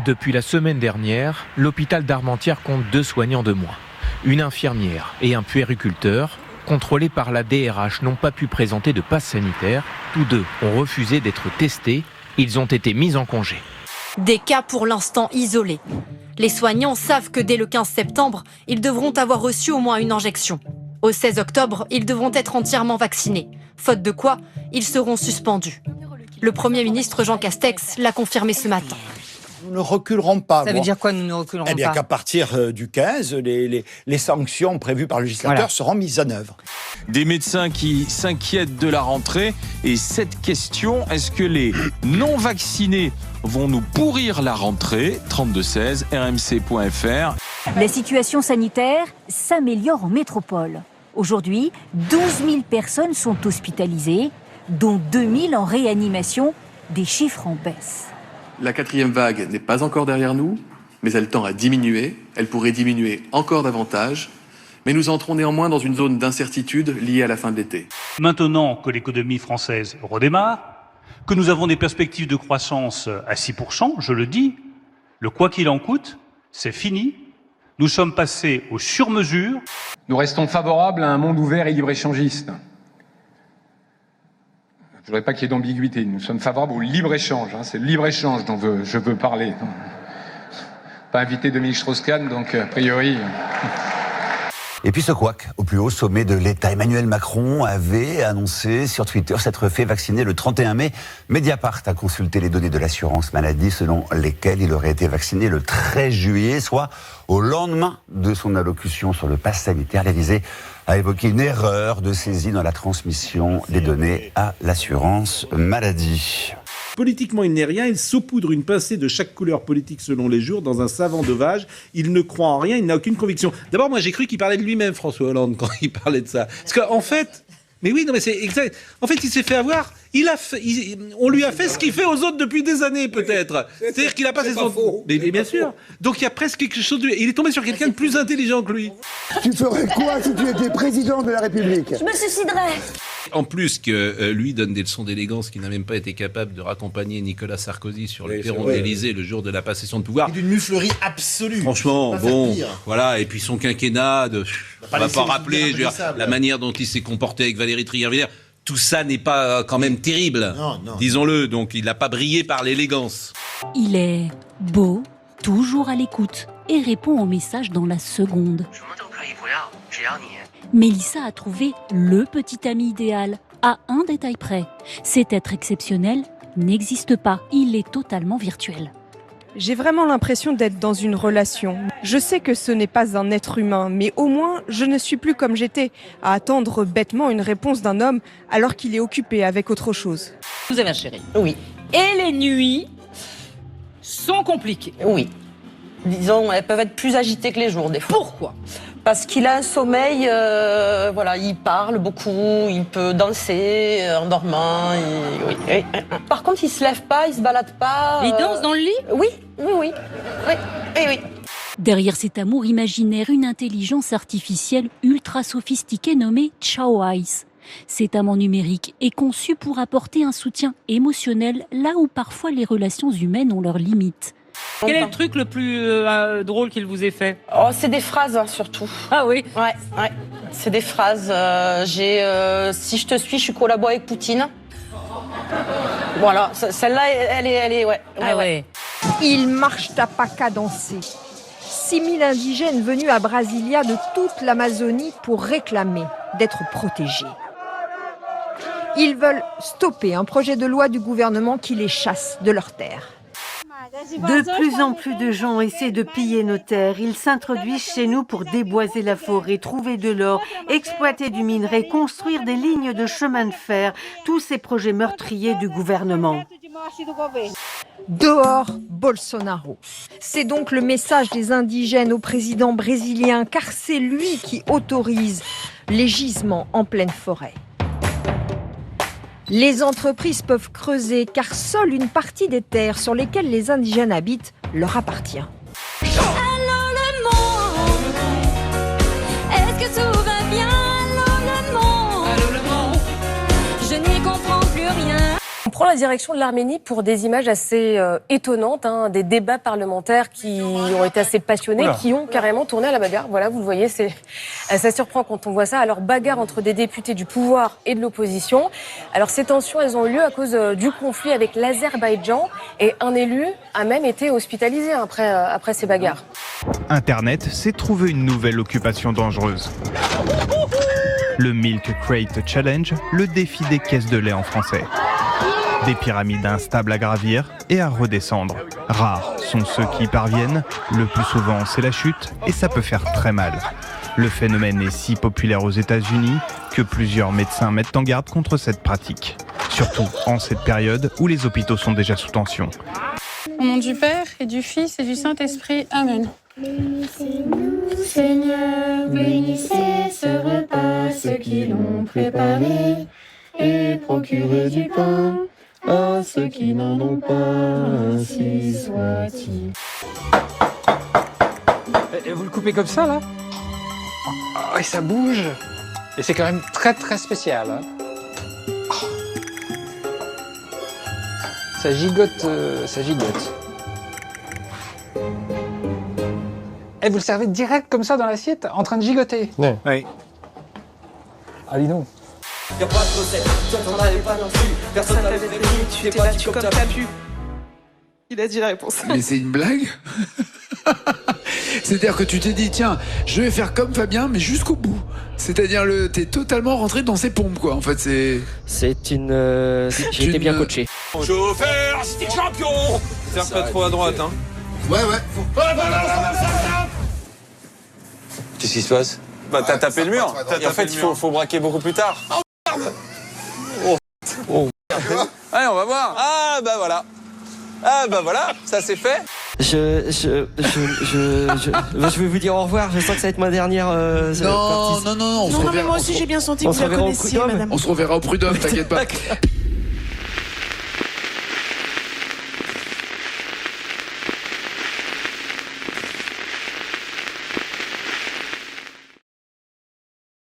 Depuis la semaine dernière, l'hôpital d'Armentières compte 2 soignants de moins. Une infirmière et un puériculteur, contrôlés par la DRH, n'ont pas pu présenter de passe sanitaire. Tous deux ont refusé d'être testés. Ils ont été mis en congé. Des cas pour l'instant isolés. Les soignants savent que dès le 15 septembre, ils devront avoir reçu au moins une injection. Au 16 octobre, ils devront être entièrement vaccinés. Faute de quoi, ils seront suspendus. Le Premier ministre Jean Castex l'a confirmé ce matin. Nous ne reculerons pas. Ça veut dire quoi, nous ne reculerons pas? Eh bien, qu'à partir du 15, les sanctions prévues par le législateur seront mises en œuvre. Des médecins qui s'inquiètent de la rentrée. Et cette question, est-ce que les non-vaccinés vont nous pourrir la rentrée? 3216, rmc.fr. La situation sanitaire s'améliore en métropole. Aujourd'hui, 12 000 personnes sont hospitalisées, dont 2 000 en réanimation, des chiffres en baisse. La 4e vague n'est pas encore derrière nous, mais elle tend à diminuer. Elle pourrait diminuer encore davantage. Mais nous entrons néanmoins dans une zone d'incertitude liée à la fin de l'été. Maintenant que l'économie française redémarre, que nous avons des perspectives de croissance à 6%, je le dis, le quoi qu'il en coûte, c'est fini. Nous sommes passés au sur-mesure. Nous restons favorables à un monde ouvert et libre-échangiste. Je ne voudrais pas qu'il y ait d'ambiguïté. Nous sommes favorables au libre-échange. C'est le libre-échange dont je veux parler. Pas invité Dominique Strauss-Kahn, donc a priori... Et puis ce couac au plus haut sommet de l'État. Emmanuel Macron avait annoncé sur Twitter s'être fait vacciner le 31 mai. Mediapart a consulté les données de l'assurance maladie selon lesquelles il aurait été vacciné le 13 juillet, soit au lendemain de son allocution sur le pass sanitaire. L'Élysée a évoqué une erreur de saisie dans la transmission des données à l'assurance maladie. Politiquement, il n'est rien, il saupoudre une pincée de chaque couleur politique selon les jours dans un savant dovage. Il ne croit en rien, il n'a aucune conviction. D'abord, moi, j'ai cru qu'il parlait de lui-même, François Hollande, quand il parlait de ça. Parce qu'en fait... Mais oui, non, mais c'est exact. En fait, il s'est fait avoir. On lui a fait ce qu'il fait aux autres depuis des années, peut-être. C'est-à-dire qu'il a passé son... Faux. Mais bien sûr. Donc, il y a presque quelque chose de... Il est tombé sur quelqu'un de plus intelligent que lui. Tu ferais quoi si tu étais président de la République? Je me suiciderais. En plus que lui donne des leçons d'élégance, qu'il n'a même pas été capable de raccompagner Nicolas Sarkozy sur le perron de l'Élysée le jour de la passation de pouvoir. Et d'une muflerie absolue. Franchement, bon, voilà. Et puis son quinquennat, on va pas rappeler la manière dont il s'est comporté avec Valérie Trierweiler. Tout ça n'est pas quand même terrible, disons-le. Donc il n'a pas brillé par l'élégance. Il est beau, toujours à l'écoute et répond aux messages dans la seconde. Mélissa a trouvé le petit ami idéal, à un détail près. Cet être exceptionnel n'existe pas, il est totalement virtuel. J'ai vraiment l'impression d'être dans une relation. Je sais que ce n'est pas un être humain, mais au moins, je ne suis plus comme j'étais, à attendre bêtement une réponse d'un homme alors qu'il est occupé avec autre chose. Vous avez un chéri? Oui. Et les nuits sont compliquées? Oui. Disons, elles peuvent être plus agitées que les jours, des fois. Pourquoi? Parce qu'il a un sommeil, il parle beaucoup, il peut danser en dormant. Oui. Par contre, il se lève pas, il se balade pas. Il danse dans le lit? Oui. Derrière cet amour imaginaire, une intelligence artificielle ultra sophistiquée nommée Chow Eyes. Cet amant numérique est conçu pour apporter un soutien émotionnel là où parfois les relations humaines ont leurs limites. Quel est le truc le plus drôle qu'il vous ait fait? Oh, c'est des phrases, surtout. Ah oui? Ouais. C'est des phrases. Si je te suis, je suis collabo avec Poutine. Voilà, celle-là, elle est ouais. Ouais. Ils marchent à pas cadencés. 6 000 indigènes venus à Brasilia de toute l'Amazonie pour réclamer d'être protégés. Ils veulent stopper un projet de loi du gouvernement qui les chasse de leurs terres. De plus en plus de gens essaient de piller nos terres. Ils s'introduisent chez nous pour déboiser la forêt, trouver de l'or, exploiter du minerai, construire des lignes de chemin de fer. Tous ces projets meurtriers du gouvernement. Dehors Bolsonaro. C'est donc le message des indigènes au président brésilien, car c'est lui qui autorise les gisements en pleine forêt. Les entreprises peuvent creuser car seule une partie des terres sur lesquelles les indigènes habitent leur appartient. Allô le monde, est-ce que tout va bien? Allô le monde, je n'y comprends plus rien. prend la direction de l'Arménie pour des images assez étonnantes, hein, des débats parlementaires qui ont été assez passionnés, qui ont carrément tourné à la bagarre. Voilà, vous le voyez, ça surprend quand on voit ça. Alors, bagarre entre des députés du pouvoir et de l'opposition. Alors, ces tensions, elles ont eu lieu à cause du conflit avec l'Azerbaïdjan et un élu a même été hospitalisé après ces bagarres. Internet s'est trouvé une nouvelle occupation dangereuse. Le Milk Crate Challenge, le défi des caisses de lait en français. Des pyramides instables à gravir et à redescendre. Rares sont ceux qui y parviennent, le plus souvent c'est la chute et ça peut faire très mal. Le phénomène est si populaire aux États-Unis que plusieurs médecins mettent en garde contre cette pratique. Surtout en cette période où les hôpitaux sont déjà sous tension. Au nom du Père et du Fils et du Saint-Esprit. Amen. Bénissez-nous, Seigneur, bénissez ce repas, ceux qui l'ont préparé, et procurez du pain à ceux qui n'en ont pas, ainsi soit-il. Et vous le coupez comme ça, là? Oh, et ça bouge. Et c'est quand même très très spécial. Hein. Oh. Ça gigote, ça gigote. Et vous le servez direct comme ça dans l'assiette, en train de gigoter? Oui. Ah, dis donc. Y'a pas de recette, toi t'en avais pas non plus. Personne t'avait prévenu, tu t'es battu comme t'as pu. Il a dit la réponse. Mais c'est une blague? C'est-à-dire que tu t'es dit, tiens, je vais faire comme Fabien, mais jusqu'au bout. C'est-à-dire, t'es totalement rentré dans ses pompes, quoi. En fait, c'est... J'ai été bien coaché. Chauffeur, c'était champion. Serre pas trop à droite, hein. Ouais. Qu'est-ce qui se passe? Bah, t'as tapé le mur. Et en fait, il faut braquer beaucoup plus tard. Oh, merde. Oh. Allez, on va voir. Ah, bah voilà. Ah, bah voilà, ça c'est fait. Je vais vous dire au revoir, je sens que ça va être ma dernière partie. Non, on se reverra. Moi aussi j'ai bien senti que vous la connaissiez, madame. On se reverra au prud'homme, t'inquiète pas.